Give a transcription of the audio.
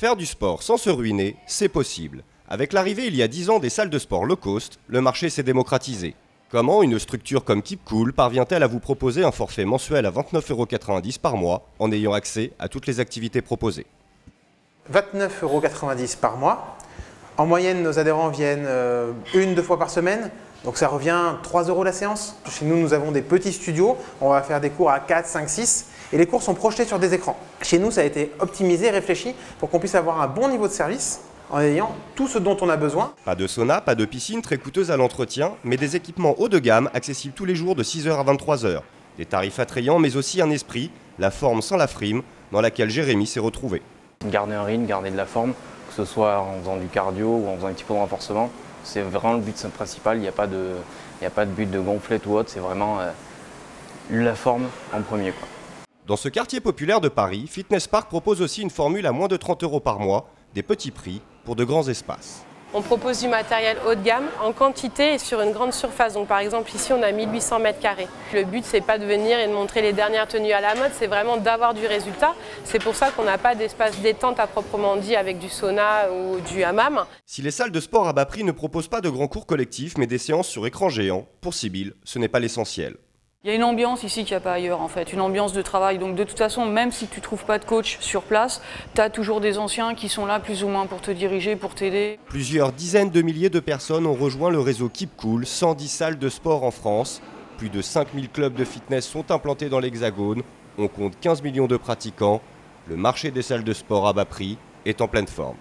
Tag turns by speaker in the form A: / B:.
A: Faire du sport sans se ruiner, c'est possible. Avec l'arrivée il y a 10 ans des salles de sport low cost, le marché s'est démocratisé. Comment une structure comme Keep Cool parvient-elle à vous proposer un forfait mensuel à 29,90 € par mois en ayant accès à toutes les activités proposées?
B: 29,90 € par mois. En moyenne, nos adhérents viennent 1-2 fois par semaine. Donc ça revient 3 € la séance. Chez nous, nous avons des petits studios. On va faire des cours à 4, 5, 6. Et les cours sont projetés sur des écrans. Chez nous, ça a été optimisé, réfléchi pour qu'on puisse avoir un bon niveau de service en ayant tout ce dont on a besoin.
A: Pas de sauna, pas de piscine très coûteuse à l'entretien, mais des équipements haut de gamme accessibles tous les jours de 6 h à 23 h. Des tarifs attrayants, mais aussi un esprit, la forme sans la frime, dans laquelle Jérémy s'est retrouvé.
C: Garder un rythme, garder de la forme, que ce soit en faisant du cardio ou en faisant un petit peu de renforcement. C'est vraiment le but principal, il n'y a pas de but de gonflette ou autre, c'est vraiment la forme en premier, quoi.
A: Dans ce quartier populaire de Paris, Fitness Park propose aussi une formule à moins de 30 € par mois, des petits prix pour de grands espaces.
D: On propose du matériel haut de gamme en quantité et sur une grande surface. Donc par exemple ici on a 1800 m². Le but c'est pas de venir et de montrer les dernières tenues à la mode, c'est vraiment d'avoir du résultat. C'est pour ça qu'on n'a pas d'espace détente à proprement dit avec du sauna ou du hammam.
A: Si les salles de sport à bas prix ne proposent pas de grands cours collectifs mais des séances sur écran géant, pour Sybille, ce n'est pas l'essentiel.
E: Il y a une ambiance ici qu'il n'y a pas ailleurs en fait, une ambiance de travail. Donc de toute façon, même si tu ne trouves pas de coach sur place, tu as toujours des anciens qui sont là plus ou moins pour te diriger, pour t'aider.
A: Plusieurs dizaines de milliers de personnes ont rejoint le réseau Keep Cool, 110 salles de sport en France. Plus de 5000 clubs de fitness sont implantés dans l'Hexagone. On compte 15 millions de pratiquants. Le marché des salles de sport à bas prix est en pleine forme.